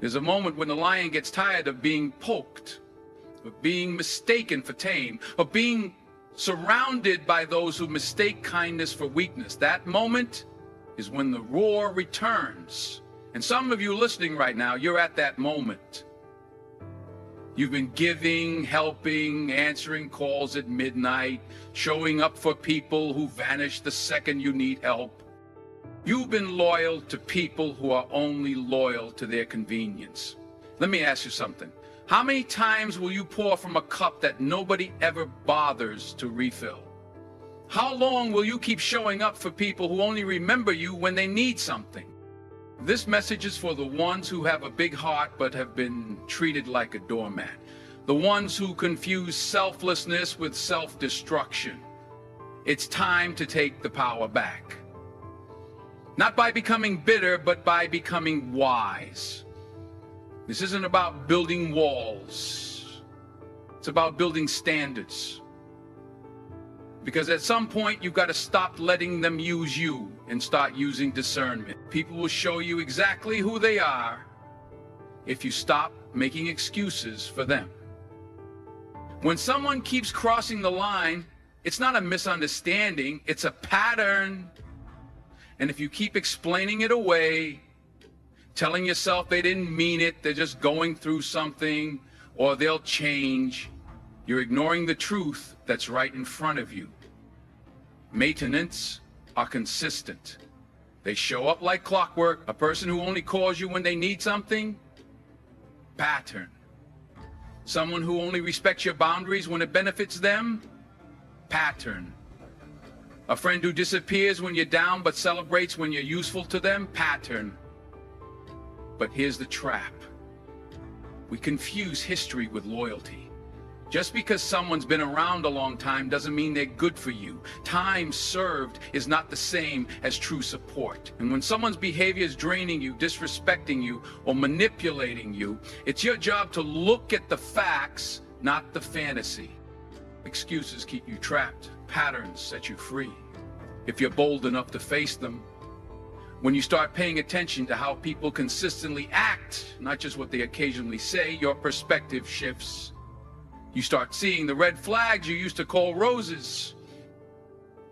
There's a moment when the lion gets tired of being poked, of being mistaken for tame, of being surrounded by those who mistake kindness for weakness. That moment is when the roar returns. And some of you listening right now, you're at that moment. You've been giving, helping, answering calls at midnight, showing up for people who vanish the second you need help. You've been loyal to people who are only loyal to their convenience. Let me ask you something. How many times will you pour from a cup that nobody ever bothers to refill? How long will you keep showing up for people who only remember you when they need something? This message is for the ones who have a big heart but have been treated like a doormat. The ones who confuse selflessness with self-destruction. It's time to take the power back. Not by becoming bitter, but by becoming wise. This isn't about building walls. It's about building standards. Because at some point, you've got to stop letting them use you and start using discernment. People will show you exactly who they are if you stop making excuses for them. When someone keeps crossing the line, it's not a misunderstanding, it's a pattern. And if you keep explaining it away, telling yourself they didn't mean it, they're just going through something, or they'll change, you're ignoring the truth that's right in front of you. Maintenance are consistent. They show up like clockwork. A person who only calls you when they need something, pattern. Someone who only respects your boundaries when it benefits them, pattern. A friend who disappears when you're down but celebrates when you're useful to them, pattern. But here's the trap. We confuse history with loyalty. Just because someone's been around a long time doesn't mean they're good for you. Time served is not the same as true support. And when someone's behavior is draining you, disrespecting you, or manipulating you, it's your job to look at the facts, not the fantasy. Excuses keep you trapped. Patterns set you free. If you're bold enough to face them, when you start paying attention to how people consistently act, not just what they occasionally say, your perspective shifts. You start seeing the red flags you used to call roses.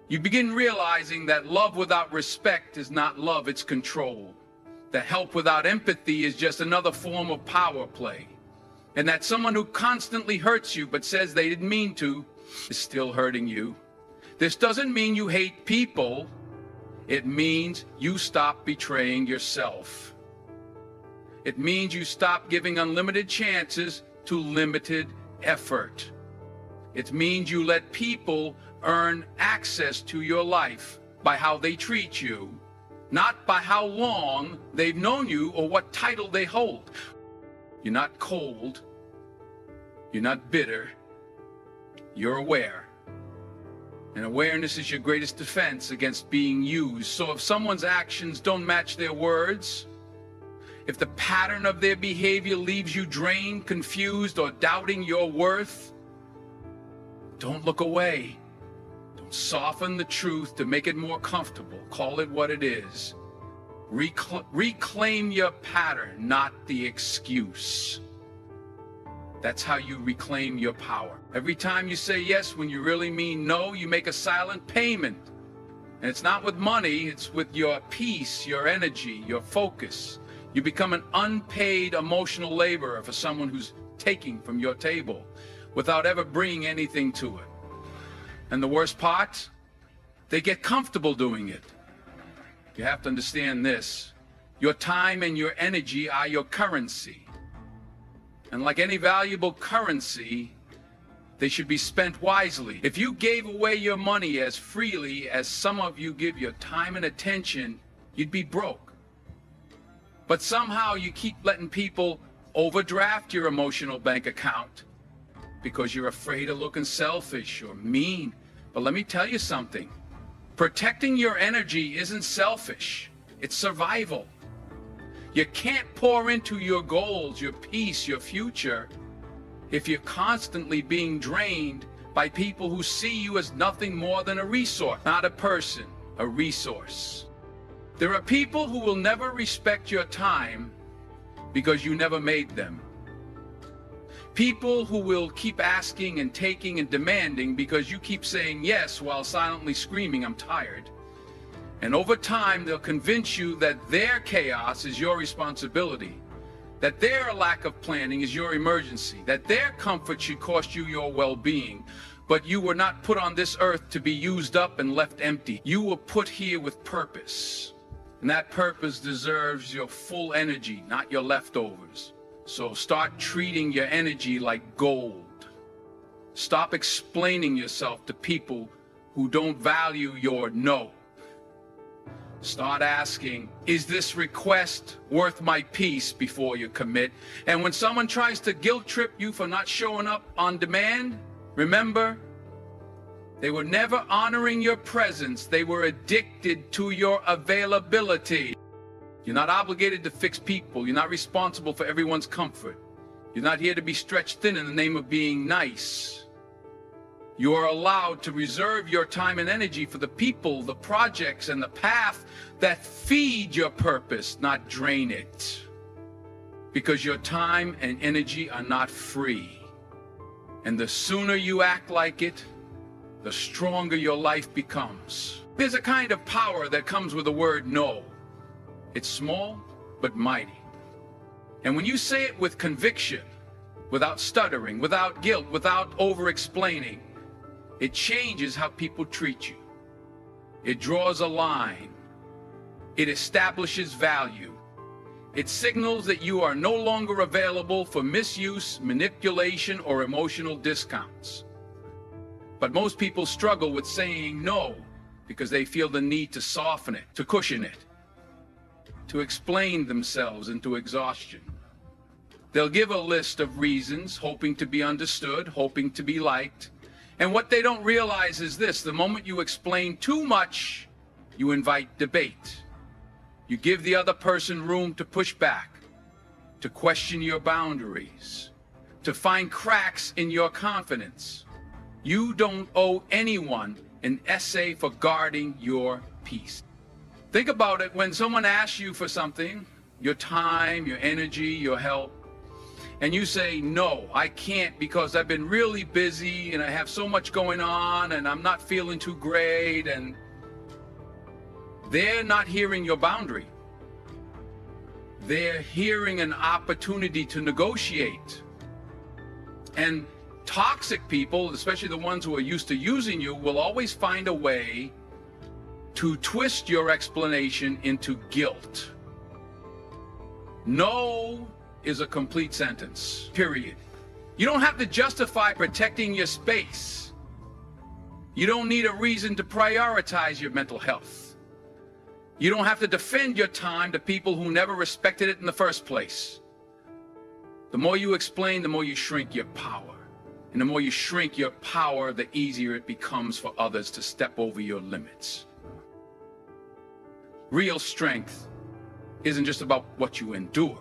You begin realizing that love without respect is not love, it's control. That help without empathy is just another form of power play. And that someone who constantly hurts you but says they didn't mean to is still hurting you. This doesn't mean you hate people. It means you stop betraying yourself. It means you stop giving unlimited chances to limited effort. It means you let people earn access to your life by how they treat you, not by how long they've known you or what title they hold. You're not cold. You're not bitter. You're aware. And awareness is your greatest defense against being used. So if someone's actions don't match their words, if the pattern of their behavior leaves you drained, confused, or doubting your worth, don't look away. Don't soften the truth to make it more comfortable. Call it what it is. Reclaim your pattern, not the excuse. That's how you reclaim your power. Every time you say yes when you really mean no, you make a silent payment. And it's not with money, it's with your peace, your energy, your focus. You become an unpaid emotional laborer for someone who's taking from your table without ever bringing anything to it. And the worst part, they get comfortable doing it. You have to understand this. Your time and your energy are your currency. And like any valuable currency, they should be spent wisely. If you gave away your money as freely as some of you give your time and attention, you'd be broke. But somehow you keep letting people overdraft your emotional bank account because you're afraid of looking selfish or mean. But let me tell you something. Protecting your energy isn't selfish. It's survival. You can't pour into your goals, your peace, your future, if you're constantly being drained by people who see you as nothing more than a resource, not a person, a resource. There are people who will never respect your time because you never made them. People who will keep asking and taking and demanding because you keep saying yes while silently screaming, "I'm tired." And over time, they'll convince you that their chaos is your responsibility, that their lack of planning is your emergency, that their comfort should cost you your well-being. But you were not put on this earth to be used up and left empty. You were put here with purpose. And that purpose deserves your full energy, not your leftovers. So start treating your energy like gold. Stop explaining yourself to people who don't value your no. Start asking, is this request worth my peace before you commit? And when someone tries to guilt trip you for not showing up on demand, remember, they were never honoring your presence. They were addicted to your availability. You're not obligated to fix people. You're not responsible for everyone's comfort. You're not here to be stretched thin in the name of being nice. You are allowed to reserve your time and energy for the people, the projects, and the path that feed your purpose, not drain it. Because your time and energy are not free. And the sooner you act like it, the stronger your life becomes. There's a kind of power that comes with the word no. It's small, but mighty. And when you say it with conviction, without stuttering, without guilt, without over-explaining, it changes how people treat you. It draws a line. It establishes value. It signals that you are no longer available for misuse, manipulation, or emotional discounts. But most people struggle with saying no because they feel the need to soften it, to cushion it, to explain themselves into exhaustion. They'll give a list of reasons, hoping to be understood, hoping to be liked. And what they don't realize is this: the moment you explain too much, you invite debate. You give the other person room to push back, to question your boundaries, to find cracks in your confidence. You don't owe anyone an essay for guarding your peace. Think about it when someone asks you for something, your time, your energy, your help, and you say, "No, I can't because I've been really busy and I have so much going on and I'm not feeling too great," and they're not hearing your boundary. They're hearing an opportunity to negotiate. And toxic people, especially the ones who are used to using you, will always find a way to twist your explanation into guilt. No is a complete sentence, period. You don't have to justify protecting your space. You don't need a reason to prioritize your mental health. You don't have to defend your time to people who never respected it in the first place. The more you explain, the more you shrink your power. And the more you shrink your power, the easier it becomes for others to step over your limits. Real strength isn't just about what you endure.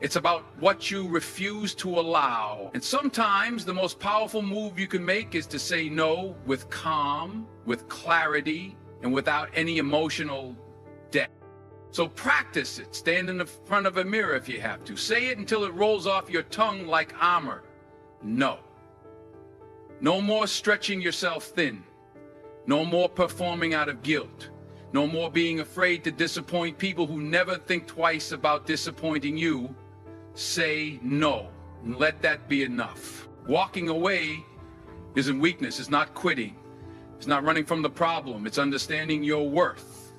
It's about what you refuse to allow. And sometimes the most powerful move you can make is to say no with calm, with clarity, and without any emotional debt. So practice it. Stand in the front of a mirror if you have to. Say it until it rolls off your tongue like armor. No. No more stretching yourself thin. No more performing out of guilt. No more being afraid to disappoint people who never think twice about disappointing you. Say no, and let that be enough. Walking away isn't weakness. It's not quitting. It's not running from the problem. It's understanding your worth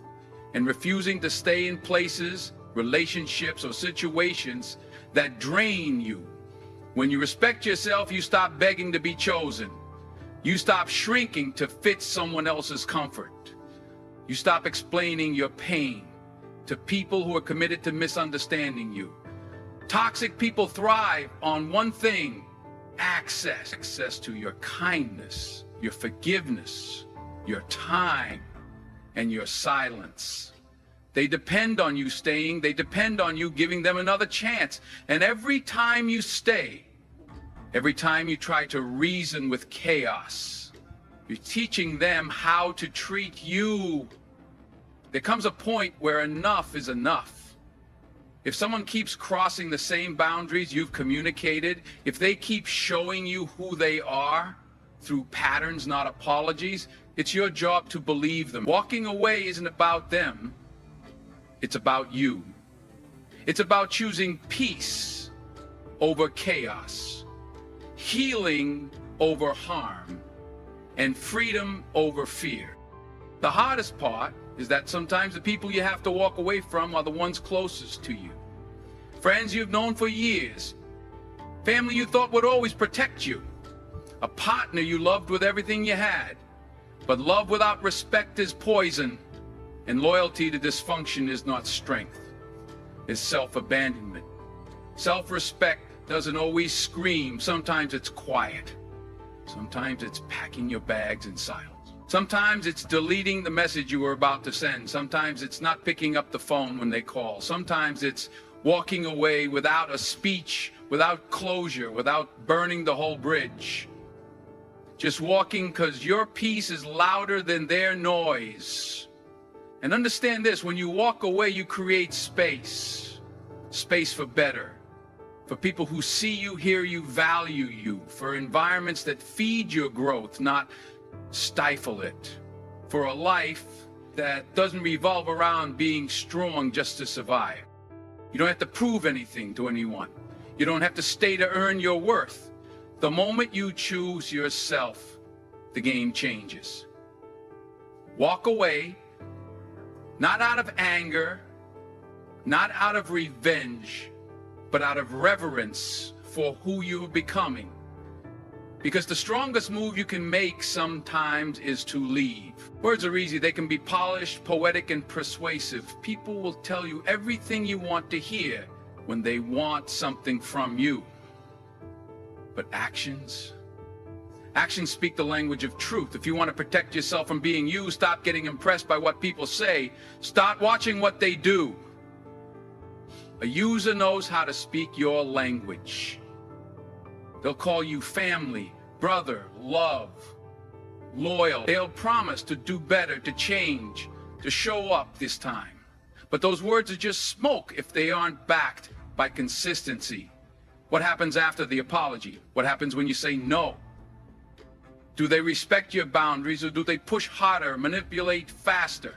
and refusing to stay in places, relationships, or situations that drain you. When you respect yourself, you stop begging to be chosen. You stop shrinking to fit someone else's comfort. You stop explaining your pain to people who are committed to misunderstanding you. Toxic people thrive on one thing: access to your kindness, your forgiveness, your time, and your silence. They depend on you staying. They depend on you giving them another chance. And every time you stay, every time you try to reason with chaos, you're teaching them how to treat you. There comes a point where enough is enough. If someone keeps crossing the same boundaries you've communicated, if they keep showing you who they are through patterns, not apologies, it's your job to believe them. Walking away isn't about them, it's about you. It's about choosing peace over chaos, healing over harm, and freedom over fear. The hardest part is that sometimes the people you have to walk away from are the ones closest to you. Friends you've known for years, family you thought would always protect you, a partner you loved with everything you had. But love without respect is poison, and loyalty to dysfunction is not strength. It's self-abandonment. Self-respect doesn't always scream. Sometimes it's quiet. Sometimes it's packing your bags in silence. Sometimes it's deleting the message you were about to send. Sometimes it's not picking up the phone when they call. Sometimes it's walking away without a speech, without closure, without burning the whole bridge. Just walking because your peace is louder than their noise. And understand this, when you walk away, you create space. Space for better. For people who see you, hear you, value you. For environments that feed your growth, not stifle it. For a life that doesn't revolve around being strong just to survive. You don't have to prove anything to anyone. You don't have to stay to earn your worth. The moment you choose yourself, the game changes. Walk away, not out of anger, not out of revenge, but out of reverence for who you're becoming. Because the strongest move you can make sometimes is to leave. Words are easy. They can be polished, poetic, and persuasive. People will tell you everything you want to hear when they want something from you. But actions speak the language of truth. If you want to protect yourself from being used, stop getting impressed by what people say. Start watching what they do. A user knows how to speak your language. They'll call you family, brother, love, loyal. They'll promise to do better, to change, to show up this time. But those words are just smoke if they aren't backed by consistency. What happens after the apology? What happens when you say no? Do they respect your boundaries, or do they push harder, manipulate faster?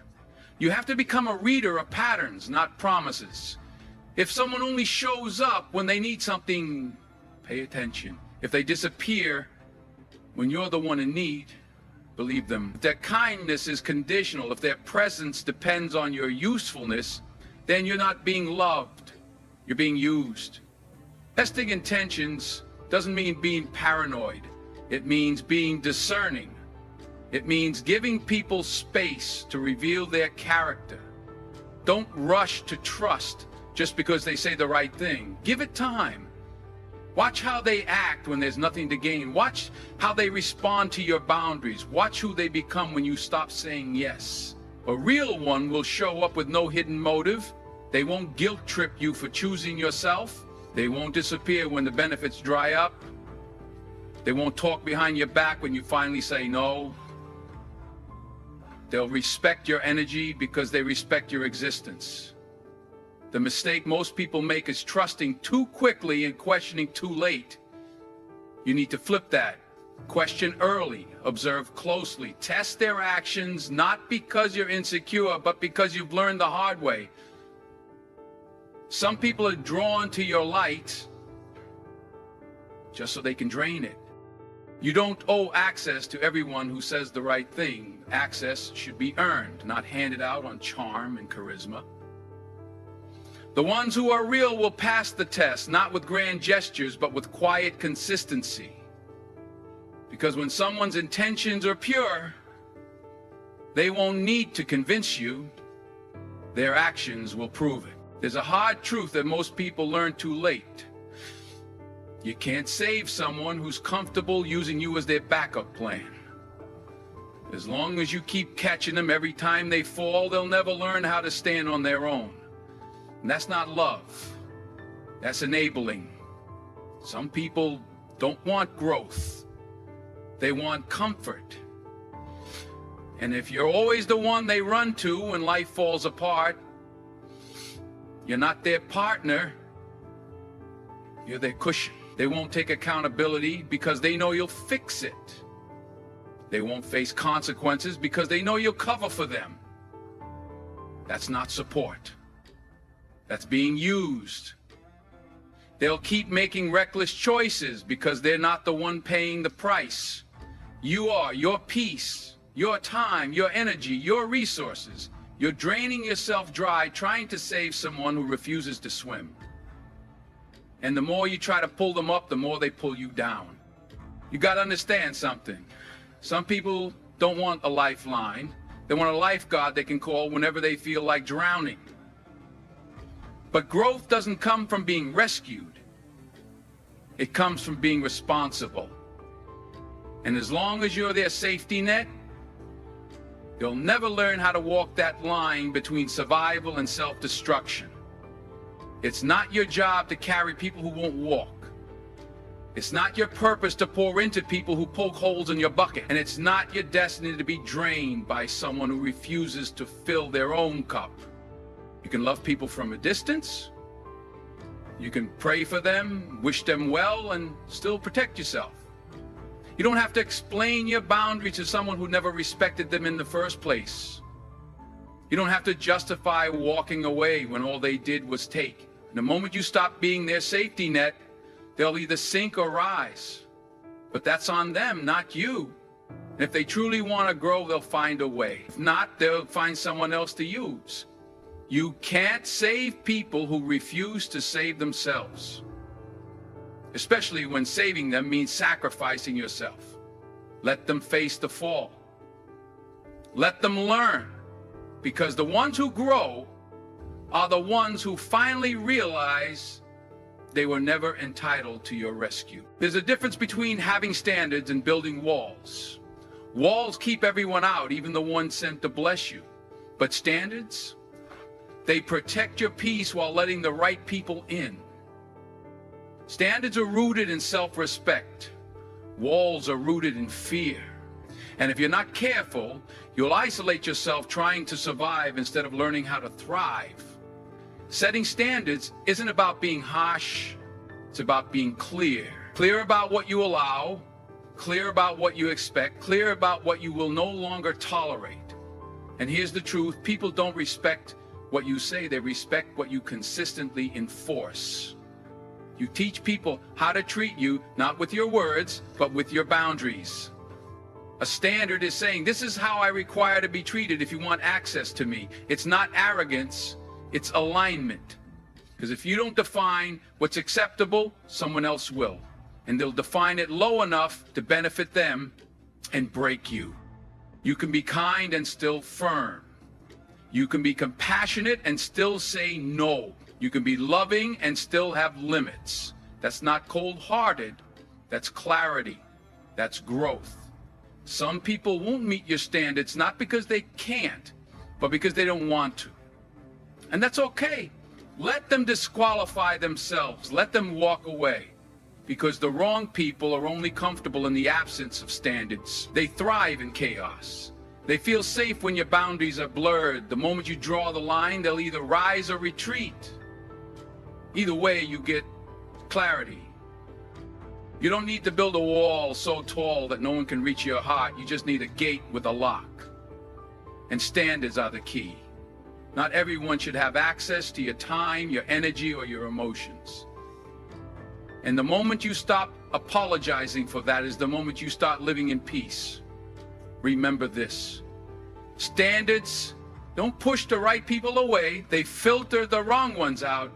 You have to become a reader of patterns, not promises. If someone only shows up when they need something, pay attention. If they disappear when you're the one in need, believe them. If their kindness is conditional, if their presence depends on your usefulness, then you're not being loved, you're being used. Testing intentions doesn't mean being paranoid. It means being discerning. It means giving people space to reveal their character. Don't rush to trust just because they say the right thing. Give it time. Watch how they act when there's nothing to gain. Watch how they respond to your boundaries. Watch who they become when you stop saying yes. A real one will show up with no hidden motive. They won't guilt trip you for choosing yourself. They won't disappear when the benefits dry up. They won't talk behind your back when you finally say no. They'll respect your energy because they respect your existence. The mistake most people make is trusting too quickly and questioning too late. You need to flip that. Question early, observe closely, test their actions, not because you're insecure, but because you've learned the hard way. Some people are drawn to your light just so they can drain it. You don't owe access to everyone who says the right thing. Access should be earned, not handed out on charm and charisma. The ones who are real will pass the test, not with grand gestures, but with quiet consistency. Because when someone's intentions are pure, they won't need to convince you. Their actions will prove it. There's a hard truth that most people learn too late. You can't save someone who's comfortable using you as their backup plan. As long as you keep catching them every time they fall, they'll never learn how to stand on their own. And that's not love. That's enabling. Some people don't want growth. They want comfort. And if you're always the one they run to when life falls apart, You're not their partner. You're their cushion. They won't take accountability because they know you'll fix it. They won't face consequences because they know you'll cover for them. That's not support. That's being used. They'll keep making reckless choices because they're not the one paying the price. You are. Your peace, your time, your energy, your resources. You're draining yourself dry trying to save someone who refuses to swim. And the more you try to pull them up, the more they pull you down. You got to understand something. Some people don't want a lifeline. They want a lifeguard they can call whenever they feel like drowning. But growth doesn't come from being rescued. It comes from being responsible. And as long as you're their safety net, you'll never learn how to walk that line between survival and self-destruction. It's not your job to carry people who won't walk. It's not your purpose to pour into people who poke holes in your bucket. And it's not your destiny to be drained by someone who refuses to fill their own cup. You can love people from a distance. You can pray for them, wish them well, and still protect yourself. You don't have to explain your boundary to someone who never respected them in the first place. You don't have to justify walking away when all they did was take. And the moment you stop being their safety net, they'll either sink or rise. But that's on them, not you. And if they truly want to grow, they'll find a way. If not, they'll find someone else to use. You can't save people who refuse to save themselves. Especially when saving them means sacrificing yourself. Let them face the fall. Let them learn. Because the ones who grow are the ones who finally realize they were never entitled to your rescue. There's a difference between having standards and building walls. Walls keep everyone out, even the ones sent to bless you. But standards, they protect your peace while letting the right people in. Standards are rooted in self-respect. Walls are rooted in fear. And if you're not careful, you'll isolate yourself trying to survive instead of learning how to thrive. Setting standards isn't about being harsh, it's about being clear. Clear about what you allow, clear about what you expect, clear about what you will no longer tolerate. And here's the truth, people don't respect what you say, they respect what you consistently enforce. You teach people how to treat you, not with your words, but with your boundaries. A standard is saying, this is how I require to be treated if you want access to me. It's not arrogance, it's alignment. Because if you don't define what's acceptable, someone else will. And they'll define it low enough to benefit them and break you. You can be kind and still firm. You can be compassionate and still say no. You can be loving and still have limits. That's not cold-hearted. That's clarity. That's growth. Some people won't meet your standards not because they can't, but because they don't want to. And that's okay. Let them disqualify themselves. Let them walk away. Because the wrong people are only comfortable in the absence of standards. They thrive in chaos. They feel safe when your boundaries are blurred. The moment you draw the line, they'll either rise or retreat. Either way, you get clarity. You don't need to build a wall so tall that no one can reach your heart. You just need a gate with a lock. And standards are the key. Not everyone should have access to your time, your energy, or your emotions. And the moment you stop apologizing for that is the moment you start living in peace. Remember this. Standards don't push the right people away. They filter the wrong ones out.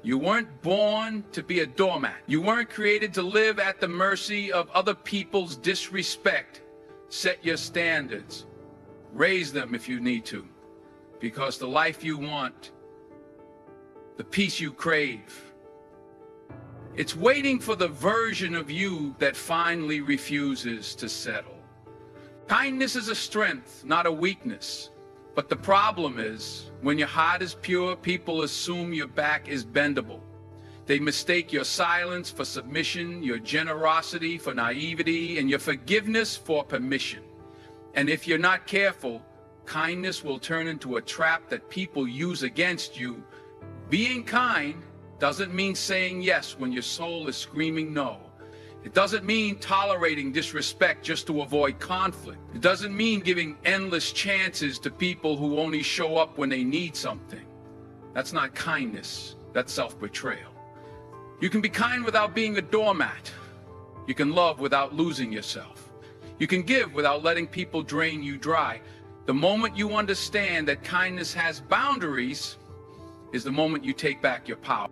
You weren't born to be a doormat. You weren't created to live at the mercy of other people's disrespect. Set your standards. Raise them if you need to. Because the life you want, the peace you crave, it's waiting for the version of you that finally refuses to settle. Kindness is a strength, not a weakness. But the problem is, when your heart is pure, people assume your back is bendable. They mistake your silence for submission, your generosity for naivety, and your forgiveness for permission. And if you're not careful, kindness will turn into a trap that people use against you, Being kind doesn't mean saying yes when your soul is screaming no. It doesn't mean tolerating disrespect just to avoid conflict. It doesn't mean giving endless chances to people who only show up when they need something. That's not kindness, that's self-betrayal. You can be kind without being a doormat. You can love without losing yourself. You can give without letting people drain you dry. The moment you understand that kindness has boundaries is the moment you take back your power.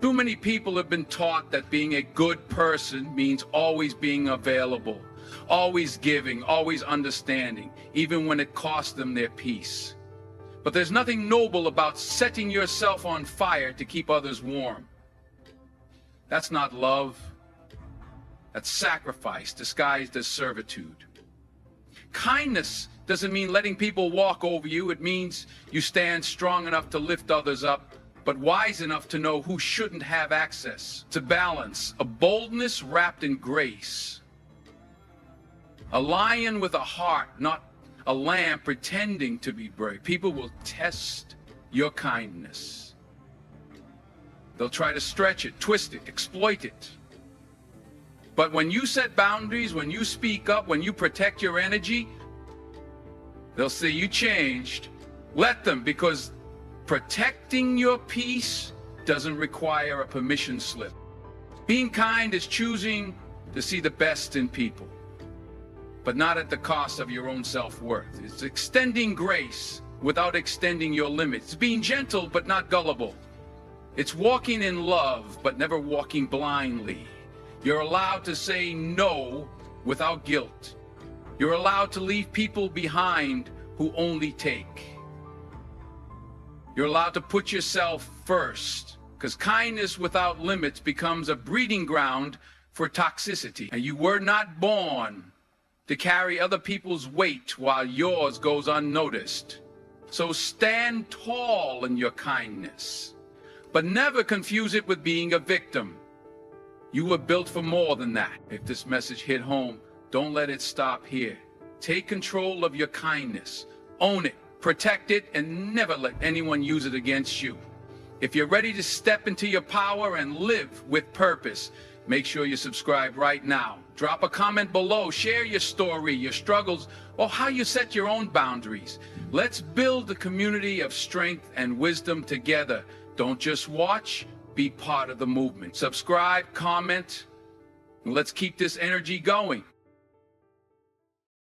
Too many people have been taught that being a good person means always being available, always giving, always understanding, even when it costs them their peace. But there's nothing noble about setting yourself on fire to keep others warm. That's not love. That's sacrifice disguised as servitude. Kindness doesn't mean letting people walk over you. It means you stand strong enough to lift others up, but wise enough to know who shouldn't have access. To balance, a boldness wrapped in grace. A lion with a heart, not a lamb pretending to be brave. People will test your kindness. They'll try to stretch it, twist it, exploit it. But when you set boundaries, when you speak up, when you protect your energy, they'll say you changed. Let them, because protecting your peace doesn't require a permission slip. Being kind is choosing to see the best in people, but not at the cost of your own self-worth. It's extending grace without extending your limits. It's being gentle but not gullible. It's walking in love but never walking blindly. You're allowed to say no without guilt. You're allowed to leave people behind who only take. You're allowed to put yourself first, because kindness without limits becomes a breeding ground for toxicity. And you were not born to carry other people's weight while yours goes unnoticed. So stand tall in your kindness, but never confuse it with being a victim. You were built for more than that. If this message hit home, don't let it stop here. Take control of your kindness. Own it, protect it, and never let anyone use it against you. If you're ready to step into your power and live with purpose, make sure you subscribe right now. Drop a comment below, share your story, your struggles, or how you set your own boundaries. Let's build a community of strength and wisdom together. Don't just watch, be part of the movement. Subscribe, comment, and let's keep this energy going.